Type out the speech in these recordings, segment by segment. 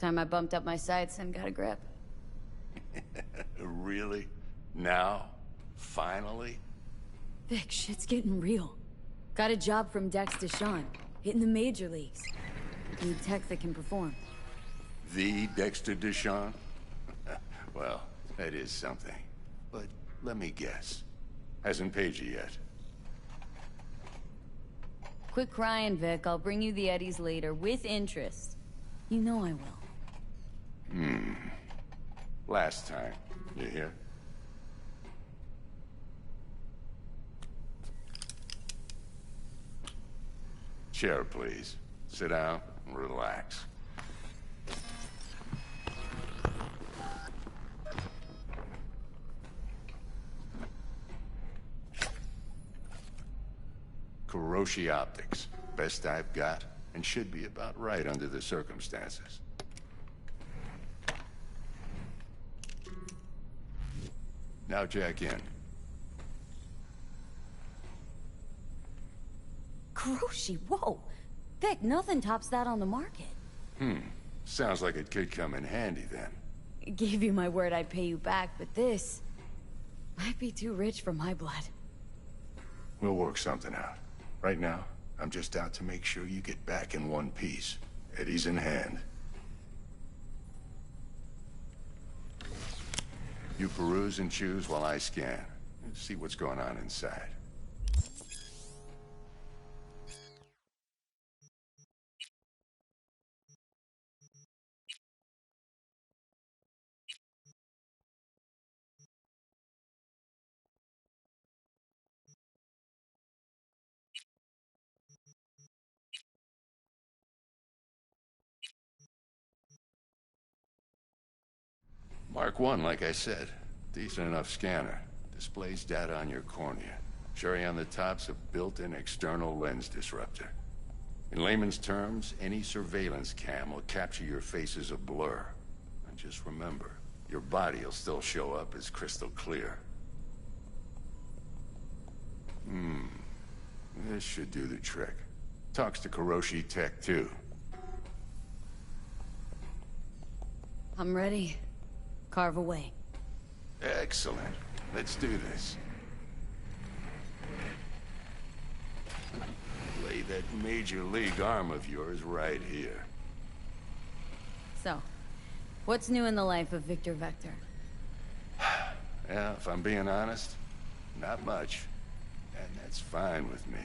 Time I bumped up my sights and got a grip. Really? Now? Finally? Vic, shit's getting real. Got a job from Dex Deshawn, hitting the major leagues. Need tech that can perform. The Dexter Deshawn? Well, that is something. But let me guess. Hasn't paid you yet. Quit crying, Vic. I'll bring you the eddies later, with interest. You know I will. Last time. You hear? Chair, please. Sit down and relax. Kuroshi Optics. Best I've got, and should be about right under the circumstances. Now jack in. Kuroshi, whoa! Vic, nothing tops that on the market. Sounds like it could come in handy then. Gave you my word I'd pay you back, but this might be too rich for my blood. We'll work something out. Right now, I'm just out to make sure you get back in one piece. Eddie's in hand. You peruse and choose while I scan. See what's going on inside. Mark 1, like I said. Decent enough scanner. Displays data on your cornea. Cherry on the top's a built-in external lens disruptor. In layman's terms, any surveillance cam will capture your face as a blur. And just remember, your body will still show up as crystal clear. This should do the trick. Talks to Kuroshi Tech, too. I'm ready. Carve away. Excellent. Let's do this. Lay that major league arm of yours right here. So, what's new in the life of Victor Vector? Yeah, if I'm being honest, not much. And that's fine with me.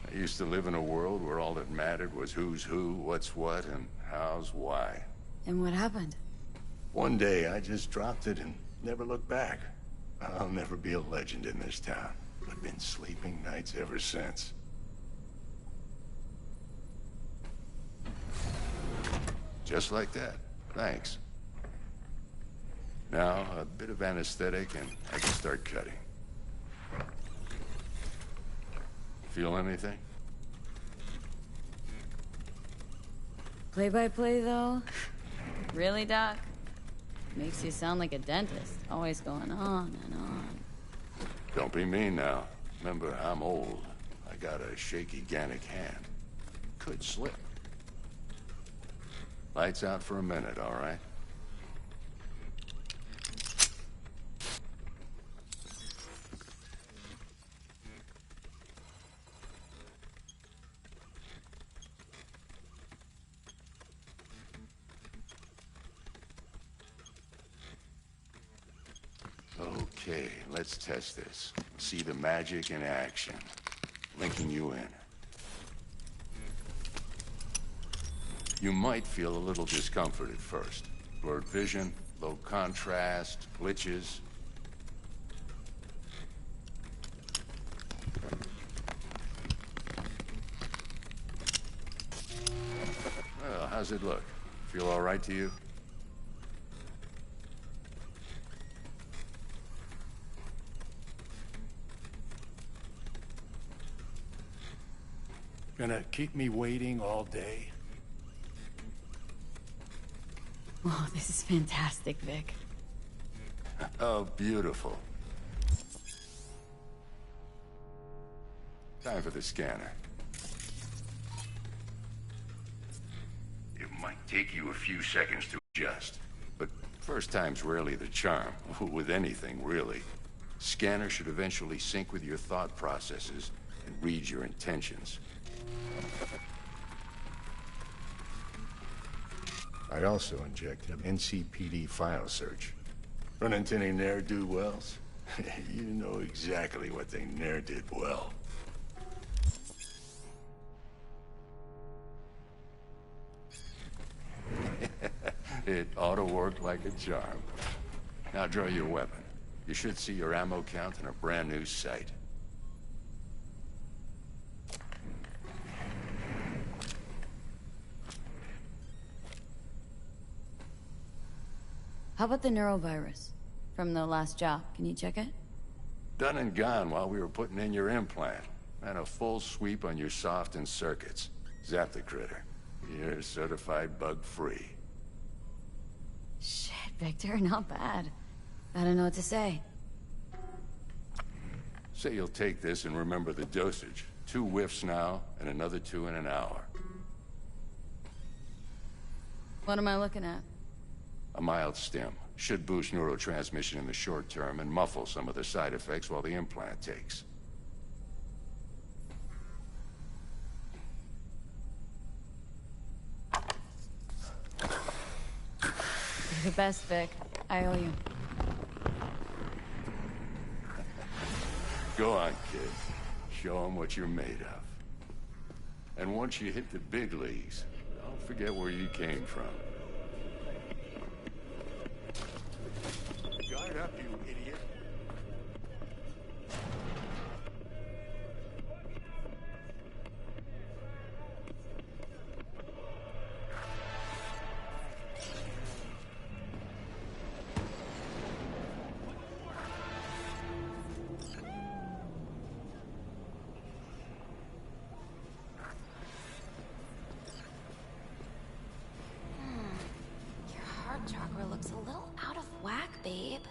I used to live in a world where all that mattered was who's who, what's what, and how's why. And what happened? One day, I just dropped it and never looked back. I'll never be a legend in this town. I've been sleeping nights ever since. Just like that. Thanks. Now, a bit of anesthetic and I can start cutting. Feel anything? Play-by-play, though? Really, Doc? Makes you sound like a dentist, always going on and on. Don't be mean now. Remember, I'm old. I got a shaky Gannic hand. Could slip. Lights out for a minute, all right? Okay, let's test this. See the magic in action. Linking you in. You might feel a little discomfort at first. Blurred vision, low contrast, glitches. Well, how's it look? Feel all right to you? Gonna keep me waiting all day? Oh, this is fantastic, Vic. Oh, beautiful. Time for the scanner. You might take you a few seconds to adjust. But first time's rarely the charm, with anything, really. Scanner should eventually sync with your thought processes and read your intentions. I also injected an NCPD file search. Run into any ne'er-do-wells? You know exactly what they ne'er did well. It ought to work like a charm. Now draw your weapon. You should see your ammo count in a brand new sight. How about the neurovirus? From the last job, can you check it? Done and gone while we were putting in your implant. And a full sweep on your soft and circuits. Zap the critter. You're certified bug-free. Shit, Victor, not bad. I don't know what to say. Say you'll take this and remember the dosage. 2 whiffs now, and another 2 in an hour. What am I looking at? A mild stim. Should boost neurotransmission in the short term and muffle some of the side effects while the implant takes. You're the best, Vic. I owe you. Go on, kid. Show them what you're made of. And once you hit the big leagues, don't forget where you came from. Guard up, you idiot. Your heart chakra looks a little out of whack, babe.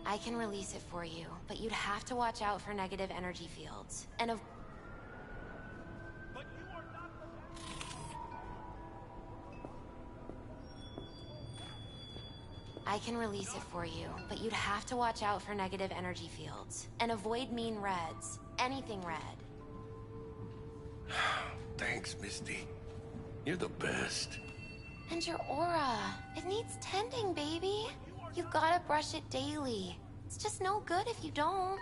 I can release it for you, but you'd have to watch out for negative energy fields. And of... I can release it for you, but you'd have to watch out for negative energy fields. And avoid mean reds. Anything red. Thanks, Misty. You're the best. And your aura. It needs tending, baby. You gotta brush it daily. It's just no good if you don't.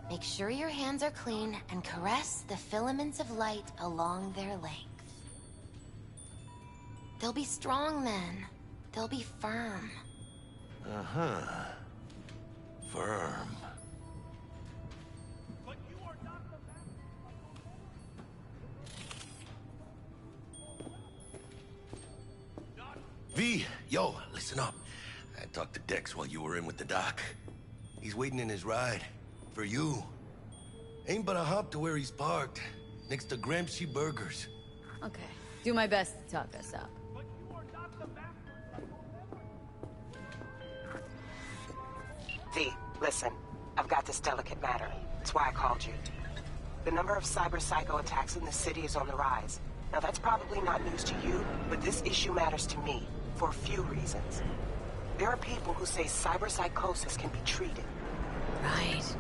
Make sure your hands are clean and caress the filaments of light along their length. They'll be strong then. They'll be firm. Uh-huh. Firm. V, yo, listen up. I talked to Dex while you were in with the doc. He's waiting in his ride. For you. Ain't but a hop to where he's parked. Next to Gramsci Burgers. Okay. Do my best to talk us up. V, listen. I've got this delicate matter. That's why I called you. The number of cyber-psycho attacks in the city is on the rise. Now that's probably not news to you, but this issue matters to me for a few reasons. There are people who say cyberpsychosis can be treated. Right.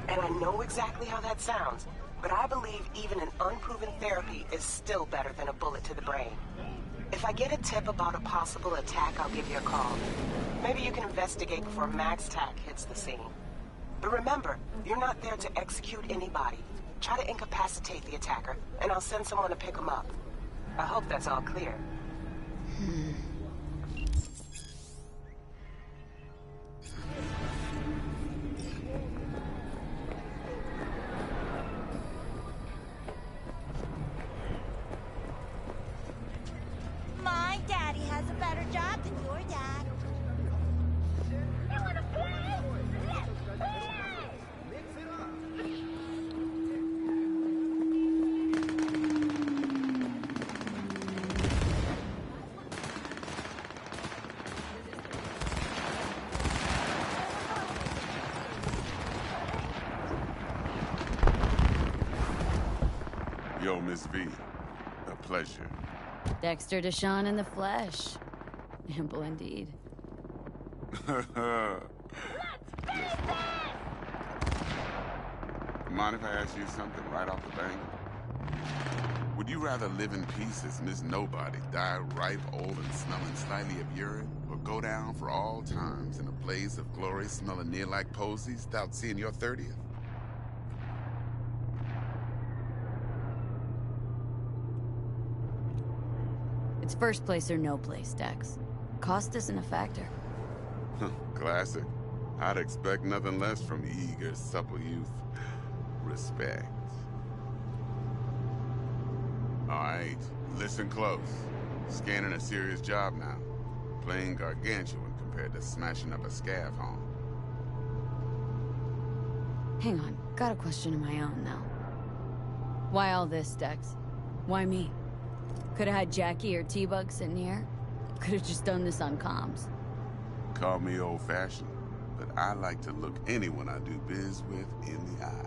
And I know exactly how that sounds, but I believe even an unproven therapy is still better than a bullet to the brain. If I get a tip about a possible attack, I'll give you a call. Maybe you can investigate before MaxTac hits the scene. But remember, you're not there to execute anybody. Try to incapacitate the attacker, and I'll send someone to pick him up. I hope that's all clear. My daddy has a better job than your dad. You wanna play? Let's play! Yo, Miss V. A pleasure. Dexter Deshawn in the flesh. Ample indeed. Mind if I ask you something right off the bank? Would you rather live in peace as Miss Nobody, die ripe, old, and smelling slightly of urine, or go down for all times in a blaze of glory smelling near like posies without seeing your 30th? It's first place or no place, Dex. Cost isn't a factor. Classic. I'd expect nothing less from eager, supple youth. Respect. Alright, listen close. Scanning a serious job now. Playing gargantuan compared to smashing up a scav home. Hang on, got a question of my own now. Why all this, Dex? Why me? Could've had Jackie or T-Bug sitting here. Could've just done this on comms. Call me old-fashioned, but I like to look anyone I do biz with in the eye.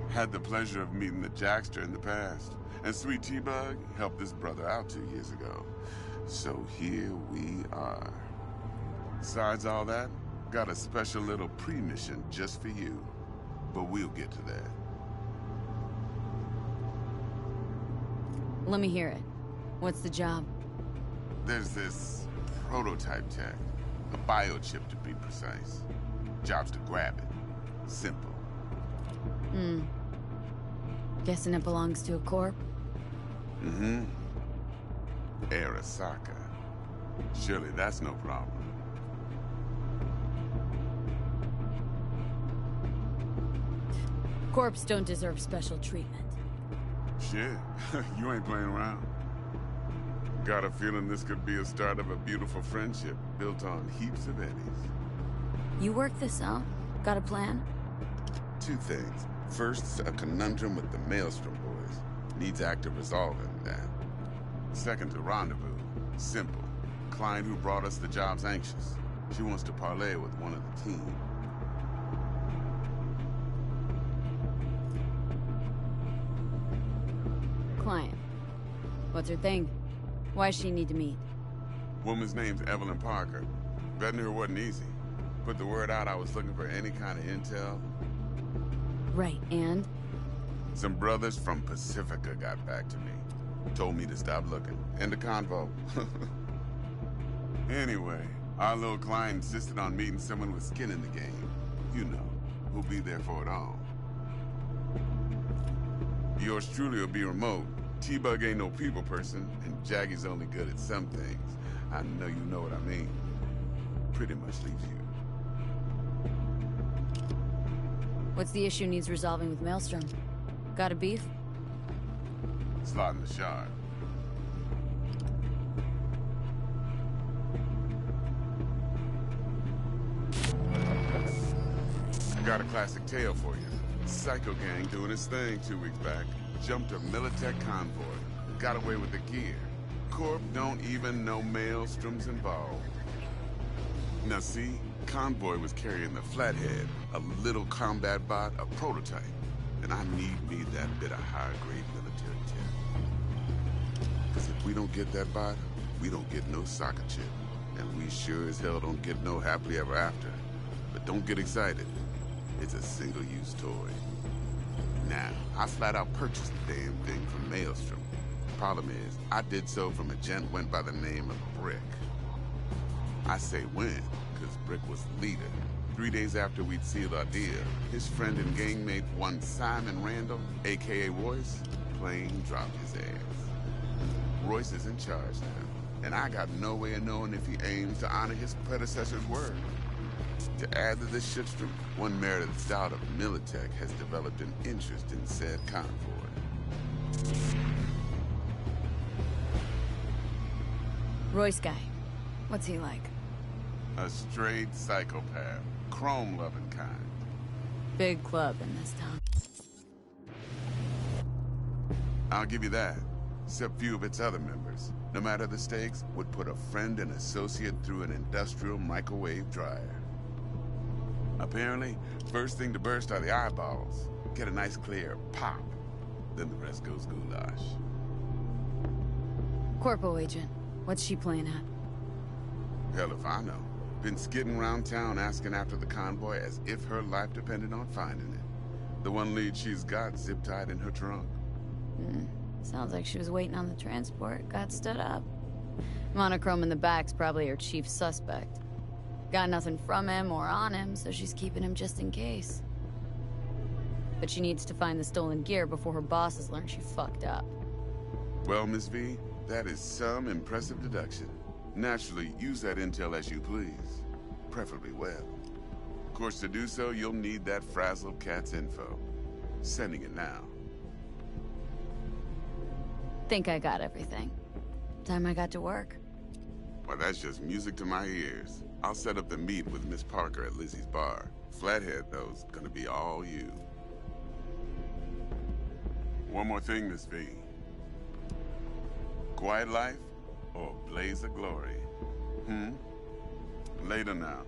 Had the pleasure of meeting the Jackster in the past, and Sweet T-Bug helped this brother out 2 years ago. So here we are. Besides all that, got a special little pre-mission just for you. But we'll get to that. Let me hear it. What's the job? There's this prototype tech. A biochip to be precise. Job's to grab it. Simple. Guessing it belongs to a corp? Mm-hmm. Arasaka. Surely that's no problem. Corps don't deserve special treatment. Shit, you ain't playing around. Got a feeling this could be a start of a beautiful friendship built on heaps of eddies. You work this out? Got a plan? Two things. First, a conundrum with the Maelstrom boys. Needs active resolving that. Second, a rendezvous. Simple. Client who brought us the job's anxious. She wants to parlay with one of the team. Client. What's her thing? Why does she need to meet? Woman's name's Evelyn Parker. Betting her wasn't easy. Put the word out I was looking for any kind of intel. Right, and? Some brothers from Pacifica got back to me. Told me to stop looking. End of convo. Anyway, our little client insisted on meeting someone with skin in the game. You know, who'll be there for it all. Yours truly will be remote. T-Bug ain't no people person, and Jaggy's only good at some things. I know you know what I mean. Pretty much leaves you. What's the issue needs resolving with Maelstrom? Got a beef? Slotting the shard. I got a classic tale for you. Psycho gang doing his thing 2 weeks back. Jumped a Militech convoy. Got away with the gear. Corp don't even know Maelstrom's involved. Now see, convoy was carrying the Flathead, a little combat bot, a prototype. And I need me that bit of high-grade military tech. Because if we don't get that bot, we don't get no soccer chip. And we sure as hell don't get no happily ever after. But don't get excited. It's a single-use toy. Now, I flat out purchased the damn thing from Maelstrom. Problem is, I did so from a gent went by the name of Brick. I say when, because Brick was the leader. 3 days after we'd sealed our deal, his friend and gangmate, one Simon Randall, a.k.a. Royce, plain dropped his ass. Royce is in charge now, and I got no way of knowing if he aims to honor his predecessor's word. To add to this shitstorm, one Meredith Stout of Militech has developed an interest in said convoy. Royce guy. What's he like? A straight psychopath. Chrome-loving kind. Big club in this town. I'll give you that. Except few of its other members, no matter the stakes, would put a friend and associate through an industrial microwave dryer. Apparently, first thing to burst are the eyeballs. Get a nice clear pop. Then the rest goes goulash. Corpo agent. What's she playing at? Hell if I know. Been skidding around town asking after the convoy as if her life depended on finding it. The one lead she's got zip-tied in her trunk. Sounds like she was waiting on the transport, got stood up. Monochrome in the back's probably her chief suspect. Got nothing from him or on him, so she's keeping him just in case. But she needs to find the stolen gear before her bosses learn she fucked up. Well, Miss V, that is some impressive deduction. Naturally, use that intel as you please. Preferably well. Of course, to do so, you'll need that frazzled cat's info. Sending it now. Think I got everything. Time I got to work. Well, that's just music to my ears. I'll set up the meet with Miss Parker at Lizzie's bar. Flathead, though, is gonna be all you. One more thing, Miss V. Quiet life or blaze of glory? Later now.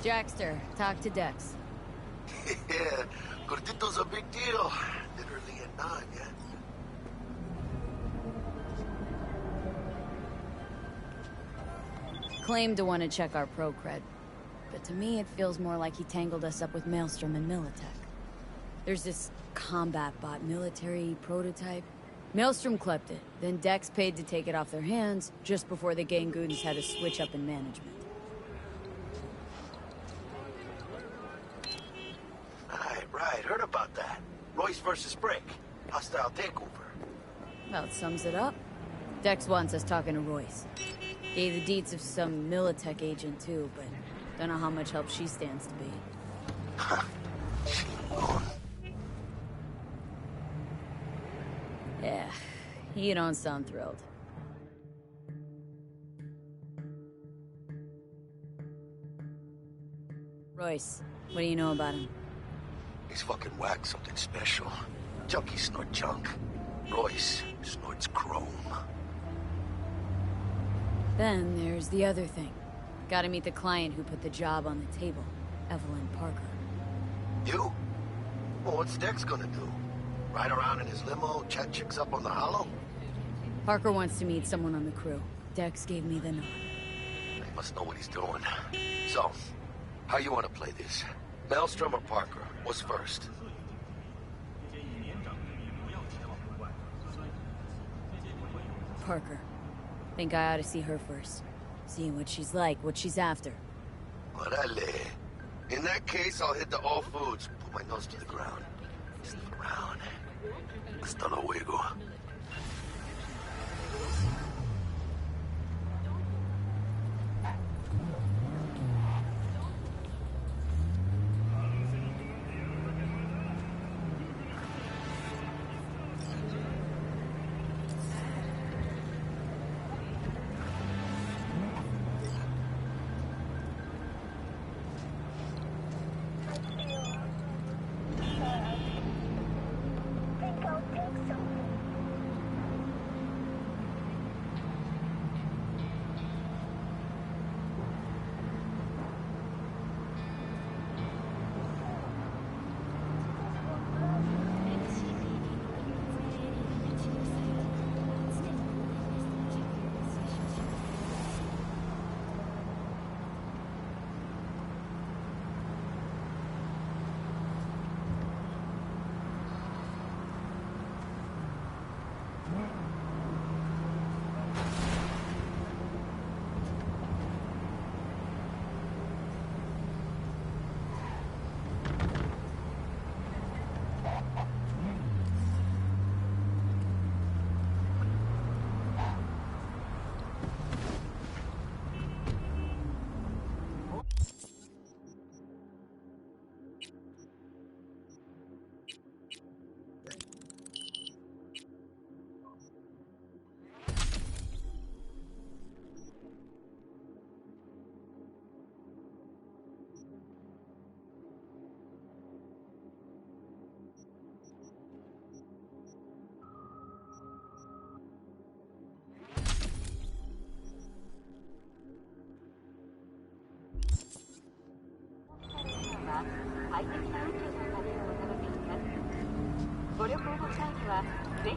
Jackster, talk to Dex. Yeah, Gordito's a big deal. Literally a nine, yeah? Claimed to want to check our pro cred, but to me it feels more like he tangled us up with Maelstrom and Militech. There's this combat bot military prototype. Maelstrom clept it, then Dex paid to take it off their hands just before the Gangoons had a switch up in management. Right, heard about that. Royce versus Brick. Hostile takeover. About sums it up. Dex wants us talking to Royce. Gave the deets of some Militech agent too, but don't know how much help she stands to be. Yeah, you don't sound thrilled. Royce, what do you know about him? He's fucking whack, something special. Junkies snort junk. Royce snorts chrome. Then there's the other thing. Gotta meet the client who put the job on the table, Evelyn Parker. You? Well, what's Dex gonna do? Ride around in his limo, chat chicks up on the hollow? Parker wants to meet someone on the crew. Dex gave me the nod. He must know what he's doing. So, how you want to play this? Maelstrom or Parker? What's first? Parker. Think I ought to see her first. See what she's like, what she's after. Orale. In that case, I'll hit the all foods. Put my nose to the ground. Sniff around. Hasta luego. Hey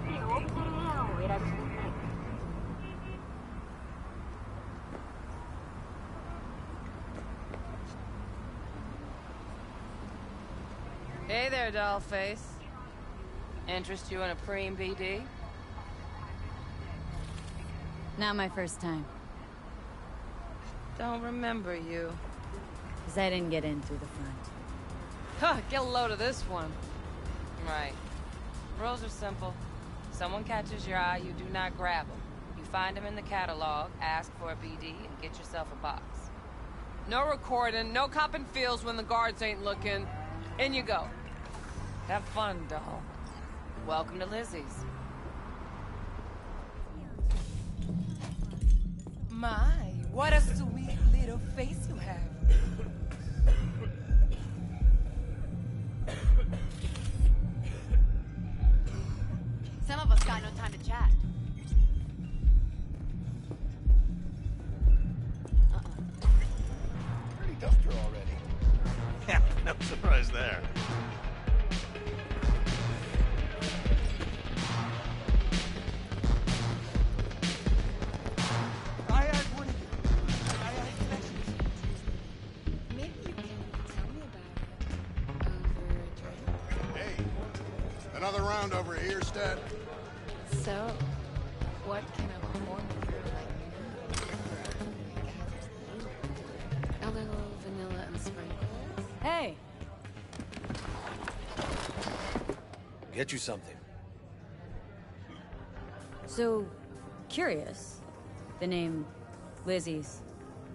there, dollface. Interest you in a preem BD? Not my first time. Don't remember you. Because I didn't get in through the front. Huh, get a load of this one. Right. Rules are simple. Someone catches your eye, you do not grab them. You find them in the catalog, ask for a BD, and get yourself a box. No recording, no copping feels when the guards ain't looking. In you go. Have fun, doll. Welcome to Lizzie's. My, what a sweet little face you have. Some of us got no time to chat. Pretty duster already. Yeah, no surprise there. I had one of you. I had connections. Maybe you can tell me about it over a drink. Hey, another round over here, Stat. So, what can a horny girl like me? A little vanilla and sprinkles? Hey! Get you something. So, curious. The name Lizzie's.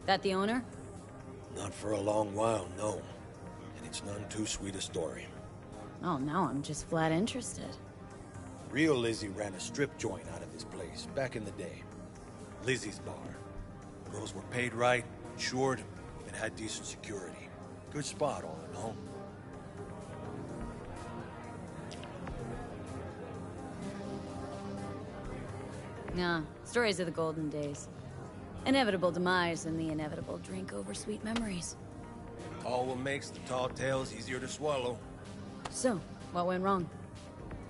That the owner? Not for a long while, no. And it's none too sweet a story. Oh, now I'm just flat interested. Real Lizzie ran a strip joint out of this place back in the day. Lizzie's bar. Girls were paid right, insured, even had decent security. Good spot, all in all. Nah, stories of the golden days. Inevitable demise and the inevitable drink over sweet memories. All what makes the tall tales easier to swallow. So, what went wrong?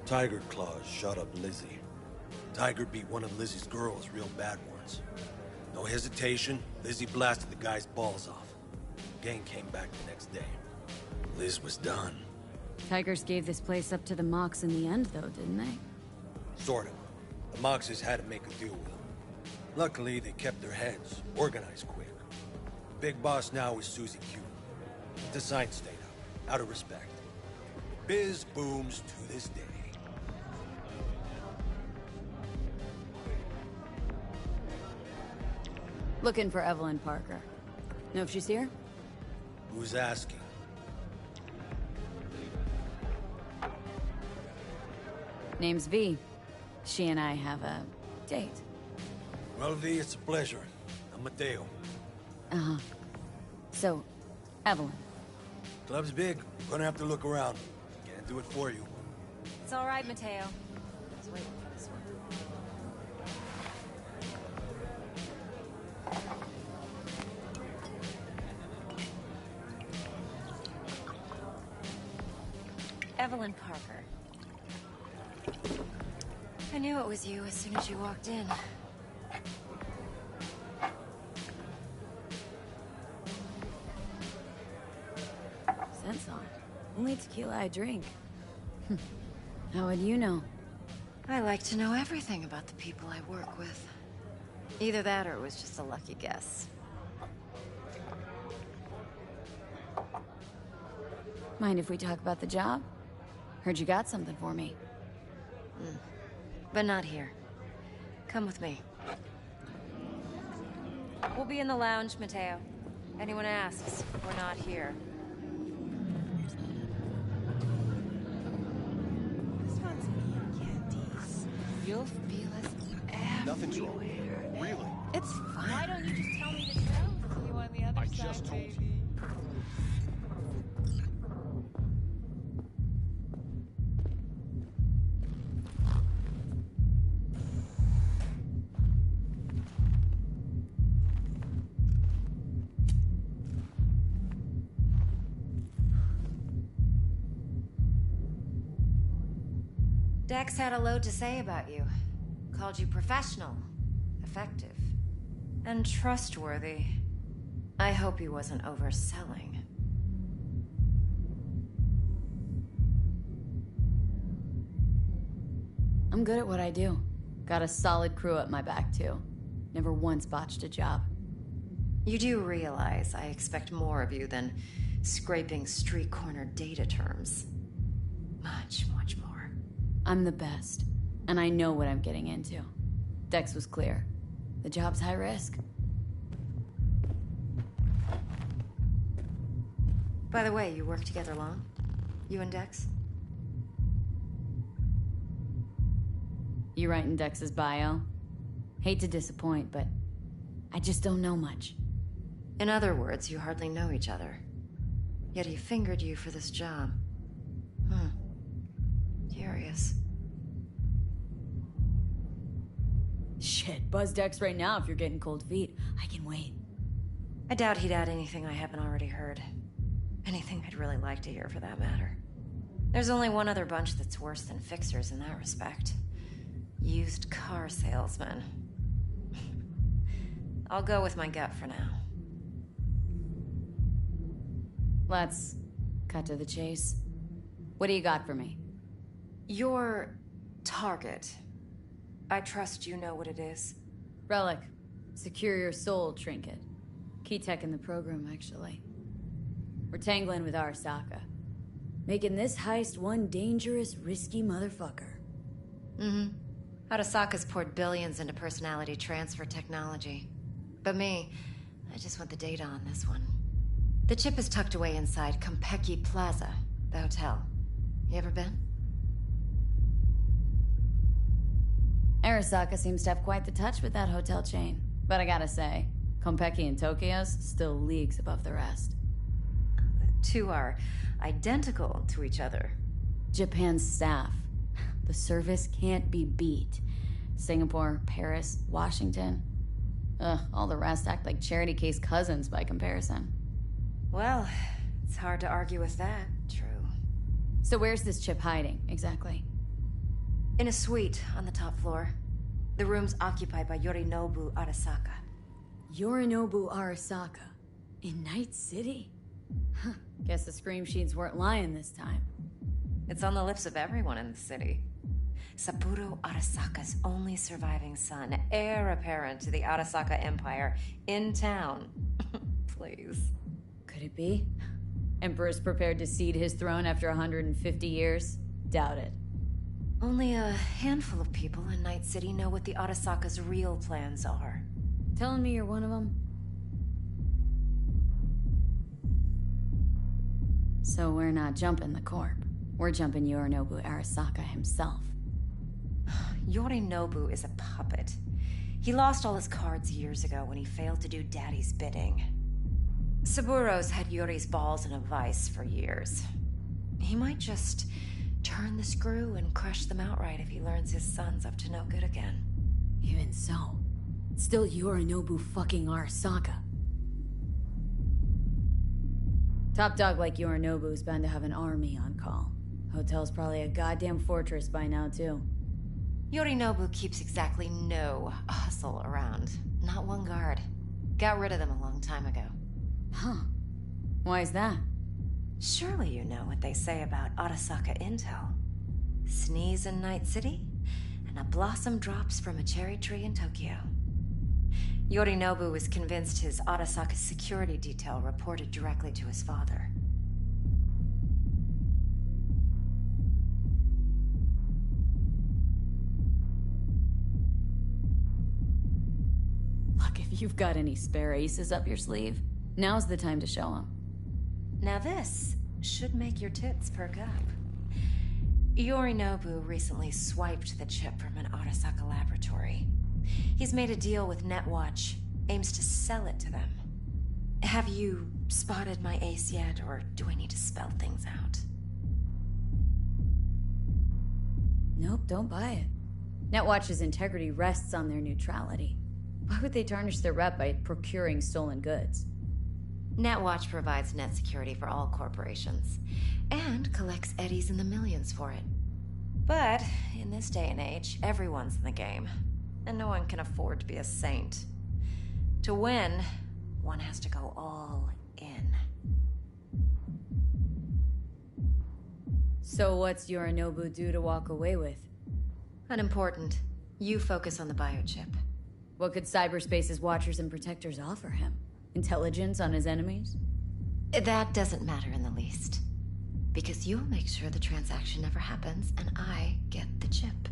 Tiger Claws shot up Lizzie. Tiger beat one of Lizzie's girls real bad once. No hesitation, Lizzie blasted the guy's balls off. Gang came back the next day. Liz was done. Tigers gave this place up to the Mox in the end, though, didn't they? Sort of. The Moxes had to make a deal with them. Luckily, they kept their heads, organized quick. Big boss now is Susie Q. The sign stayed up, out of respect. Biz booms to this day. Looking for Evelyn Parker. Know if she's here? Who's asking? Name's V. She and I have a date. Well, V, it's a pleasure. I'm Mateo. Uh-huh. So, Evelyn. Club's big. Gonna have to look around. Can't do it for you. It's all right, Mateo. Just wait for this one. Evelyn Parker. I knew it was you as soon as you walked in. Sense on. Only tequila I drink. How would you know? I like to know everything about the people I work with. Either that or it was just a lucky guess. Mind if we talk about the job? Heard you got something for me. But not here. Come with me. We'll be in the lounge, Mateo. Anyone asks, we're not here. This one's me and Candice. You'll feel us everywhere. Nothing's wrong. Really? It's fine. Why don't you just tell me the truth? See you on the other I side, just told you. baby. Dex had a load to say about you. Called you professional, effective, and trustworthy. I hope he wasn't overselling. I'm good at what I do. Got a solid crew at my back, too. Never once botched a job. You do realize I expect more of you than scraping street corner data terms. Much, much more. I'm the best, and I know what I'm getting into. Dex was clear. The job's high risk. By the way, you work together long? You and Dex? You writing Dex's bio? Hate to disappoint, but I just don't know much. In other words, you hardly know each other. Yet he fingered you for this job. Curious. Shit, buzz Dex right now if you're getting cold feet. I can wait. I doubt he'd add anything I haven't already heard. Anything I'd really like to hear, for that matter. There's only one other bunch that's worse than fixers in that respect. Used car salesmen. I'll go with my gut for now. Let's cut to the chase. What do you got for me? Your target. I trust you know what it is. Relic. Secure your soul trinket. Key tech in the program, actually. We're tangling with Arasaka. Making this heist one dangerous, risky motherfucker. Arasaka's poured billions into personality transfer technology. But me, I just want the data on this one. The chip is tucked away inside Konpeki Plaza, the hotel. You ever been? Arasaka seems to have quite the touch with that hotel chain. But I gotta say, Konpeki and Tokyo's still leagues above the rest. The two are identical to each other. Japan's staff. The service can't be beat. Singapore, Paris, Washington. All the rest act like charity case cousins by comparison. Well, it's hard to argue with that. True. So where's this chip hiding, exactly? In a suite on the top floor. The room's occupied by Yorinobu Arasaka. Yorinobu Arasaka? In Night City? Huh. Guess the scream sheets weren't lying this time. It's on the lips of everyone in the city. Saburo Arasaka's only surviving son, heir apparent to the Arasaka Empire, in town. Please. Could it be? Emperor's prepared to cede his throne after 150 years? Doubt it. Only a handful of people in Night City know what the Arasaka's real plans are. Telling me you're one of them? So we're not jumping the corp. We're jumping Yorinobu Arasaka himself. Yorinobu is a puppet. He lost all his cards years ago when he failed to do Daddy's bidding. Saburo's had Yori's balls in a vice for years. He might just turn the screw and crush them outright if he learns his son's up to no good again. Even so, it's still Yorinobu fucking Arasaka. Top dog like Yorinobu's bound to have an army on call. Hotel's probably a goddamn fortress by now, too. Yorinobu keeps exactly no hustle around. Not one guard. Got rid of them a long time ago. Huh. Why is that? Surely you know what they say about Arasaka intel. Sneeze in Night City, and a blossom drops from a cherry tree in Tokyo. Yorinobu was convinced his Arasaka security detail reported directly to his father. Look, if you've got any spare aces up your sleeve, now's the time to show them. Now this should make your tits perk up. Yorinobu recently swiped the chip from an Arasaka laboratory. He's made a deal with Netwatch, aims to sell it to them. Have you spotted my ace yet, or do I need to spell things out? Nope, don't buy it. Netwatch's integrity rests on their neutrality. Why would they tarnish their rep by procuring stolen goods? Netwatch provides net security for all corporations, and collects eddies in the millions for it. But in this day and age, everyone's in the game, and no one can afford to be a saint. To win, one has to go all in. So what's Yorinobu due to walk away with? Unimportant. You focus on the biochip. What could cyberspace's watchers and protectors offer him? Intelligence on his enemies? That doesn't matter in the least. Because you'll make sure the transaction never happens, and I get the chip.